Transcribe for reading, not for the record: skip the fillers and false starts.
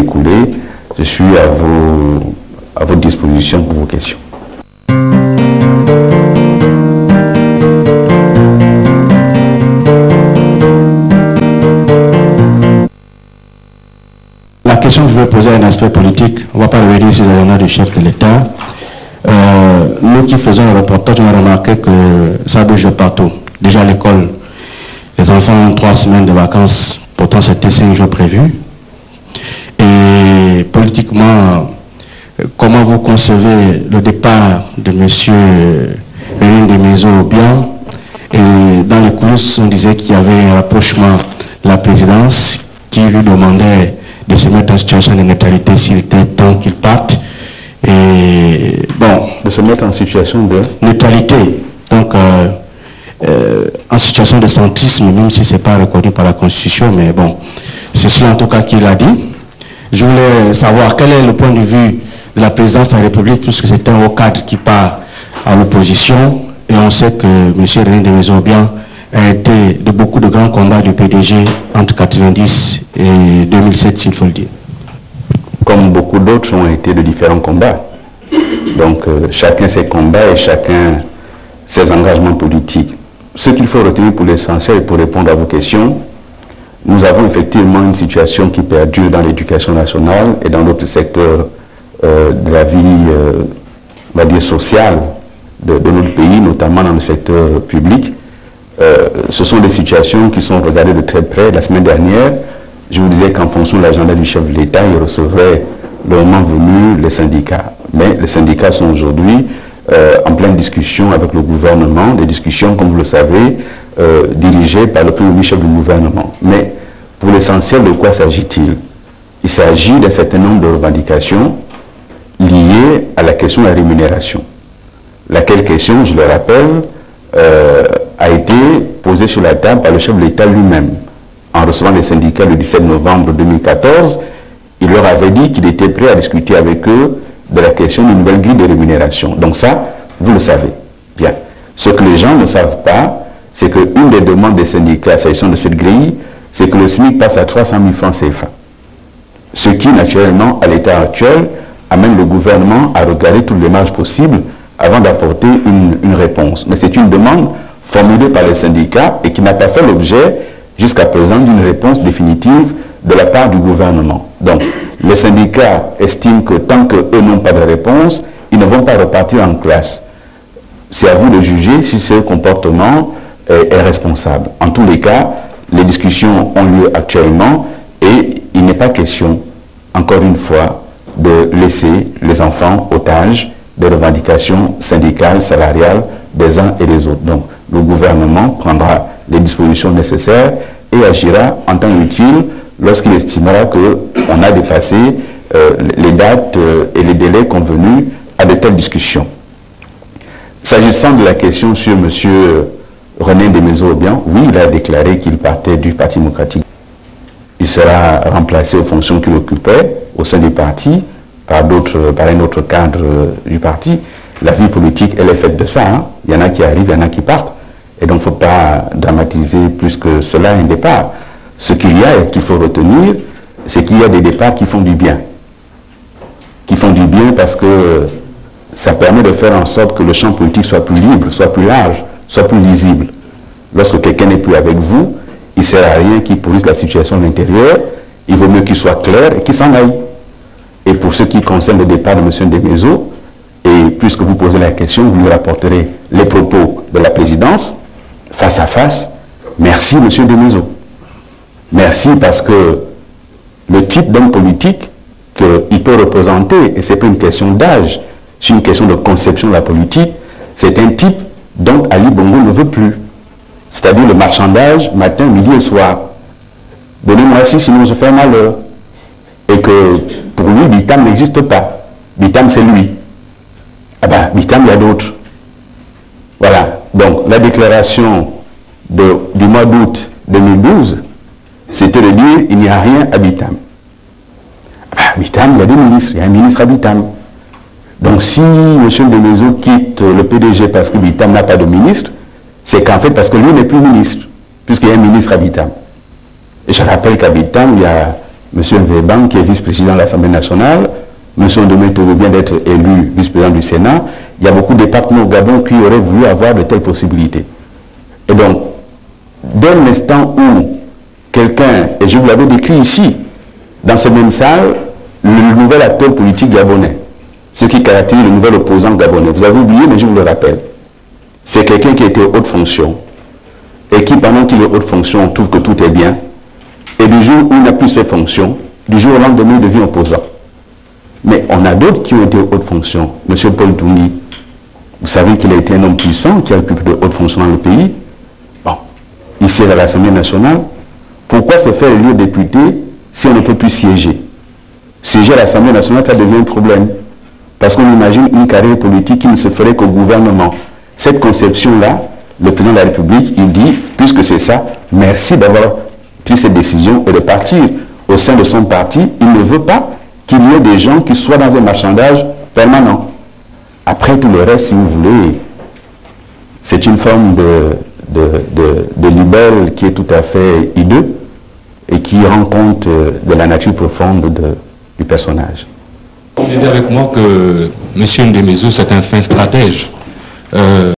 écoulée. Je suis à votre disposition pour vos questions. La question que je veux poser a un aspect politique. On ne va pas revenir sur l'agenda du chef de l'État. Nous qui faisons le reportage, on a remarqué que ça bouge de partout. Déjà à l'école, les enfants ont 3 semaines de vacances, pourtant c'était 5 jours prévus. Et politiquement, comment vous concevez le départ de M. René Desmaisons-Obiang? Et dans les coulisses, on disait qu'il y avait un rapprochement de la présidence qui lui demandait de se mettre en situation de neutralité s'il était temps qu'il parte. Et bon, de se mettre en situation de neutralité, donc en situation de centrisme, même si ce n'est pas reconnu par la Constitution, mais bon, c'est cela en tout cas qu'il a dit. Je voulais savoir quel est le point de vue de la présidence de la République, puisque c'est un haut cadre qui part à l'opposition, et on sait que M. René Desmaisons-Obiang a été de beaucoup de grands combats du PDG entre 1990 et 2007, s'il faut le dire. Comme beaucoup d'autres ont été de différents combats. Donc chacun ses combats et chacun ses engagements politiques. Ce qu'il faut retenir pour l'essentiel et pour répondre à vos questions, nous avons effectivement une situation qui perdure dans l'éducation nationale et dans d'autres secteurs de la vie, on va dire, sociale de notre pays, notamment dans le secteur public. Ce sont des situations qui sont regardées de très près. La semaine dernière, je vous disais qu'en fonction de l'agenda du chef de l'État, il recevrait le moment venu les syndicats. Mais les syndicats sont aujourd'hui en pleine discussion avec le gouvernement, des discussions, comme vous le savez, dirigées par le premier chef du gouvernement. Mais pour l'essentiel, de quoi s'agit-il? Il s'agit d'un certain nombre de revendications liées à la question de la rémunération. Laquelle question, je le rappelle, a été posée sur la table par le chef de l'État lui-même. En recevant les syndicats le 17 novembre 2014, il leur avait dit qu'il était prêt à discuter avec eux de la question d'une nouvelle grille de rémunération. Donc ça, vous le savez. Bien. Ce que les gens ne savent pas, c'est qu'une des demandes des syndicats, s'agissant de cette grille, c'est que le SMIC passe à 300 000 francs CFA. Ce qui, naturellement, à l'état actuel, amène le gouvernement à regarder toutes les marges possibles avant d'apporter une réponse. Mais c'est une demande formulée par les syndicats et qui n'a pas fait l'objet, jusqu'à présent, d'une réponse définitive de la part du gouvernement. Donc, les syndicats estiment que tant qu'eux n'ont pas de réponse, ils ne vont pas repartir en classe. C'est à vous de juger si ce comportement est responsable. En tous les cas, les discussions ont lieu actuellement et il n'est pas question, encore une fois, de laisser les enfants otages des revendications syndicales, salariales des uns et des autres. Donc, le gouvernement prendra les dispositions nécessaires et agira en temps utile lorsqu'il estimera qu'on a dépassé les dates et les délais convenus à de telles discussions. S'agissant de la question sur M. René Desmaisons-Obiang, oui, il a déclaré qu'il partait du Parti démocratique. Il sera remplacé aux fonctions qu'il occupait au sein du parti par un autre cadre du parti. La vie politique, elle est faite de ça. Hein. Il y en a qui arrivent, il y en a qui partent. Et donc, il ne faut pas dramatiser plus que cela un départ. Ce qu'il y a et qu'il faut retenir, c'est qu'il y a des départs qui font du bien. Qui font du bien parce que ça permet de faire en sorte que le champ politique soit plus libre, soit plus large, soit plus lisible. Lorsque quelqu'un n'est plus avec vous, il ne sert à rien qu'il pourrisse la situation à l'intérieur. Il vaut mieux qu'il soit clair et qu'il s'en aille. Et pour ce qui concerne le départ de M. Desmaisons, et puisque vous posez la question, vous lui rapporterez les propos de la présidence, face à face. Merci, M. Desmaisons. Merci parce que le type d'homme politique qu'il peut représenter, et ce n'est pas une question d'âge, c'est une question de conception de la politique, c'est un type dont Ali Bongo ne veut plus. C'est-à-dire le marchandage matin, midi et soir. Donnez-moi ici, sinon je fais malheur. Et que pour lui, Bitam n'existe pas. Bitam, c'est lui. Ah ben, Bitam, il y a d'autres. Voilà. Donc, la déclaration du mois d'août 2012, c'était de dire il n'y a rien à Bitam. Ah ben, Bitam, il y a des ministres. Il y a un ministre à Bitam. Donc, si M. Desmaisons quitte le PDG parce que Bitam n'a pas de ministre, c'est qu'en fait, parce que lui n'est plus ministre, puisqu'il y a un ministre à Bitam. Et je rappelle qu'à Bitam, il y a M. Nveban, qui est vice-président de l'Assemblée nationale, M. Ndometo vient d'être élu vice-président du Sénat. Il y a beaucoup de partenaires au Gabon qui auraient voulu avoir de telles possibilités. Et donc, dès l'instant où quelqu'un, et je vous l'avais décrit ici, dans cette même salle, le nouvel acteur politique gabonais, ce qui caractérise le nouvel opposant gabonais, vous avez oublié, mais je vous le rappelle, c'est quelqu'un qui était haute fonction, et qui, pendant qu'il est haute fonction, trouve que tout est bien, et du jour où il n'a plus ses fonctions, du jour au lendemain, il devient opposant. Mais on a d'autres qui ont été haute fonction. M. Paul Toumi, vous savez qu'il a été un homme puissant, qui a occupé de hautes fonctions dans le pays. Bon, il siège à l'Assemblée nationale. Pourquoi se faire élire député si on ne peut plus siéger? Siéger à l'Assemblée nationale, ça devient un problème. Parce qu'on imagine une carrière politique qui ne se ferait qu'au gouvernement. Cette conception-là, le président de la République, il dit, puisque c'est ça, merci d'avoir pris cette décision et de partir au sein de son parti. Il ne veut pas qu'il y ait des gens qui soient dans un marchandage permanent. Après tout le reste, si vous voulez, c'est une forme de libelle qui est tout à fait hideux et qui rend compte de la nature profonde du personnage. Vous dites avec moi que M. Ndemezo, c'est un fin stratège.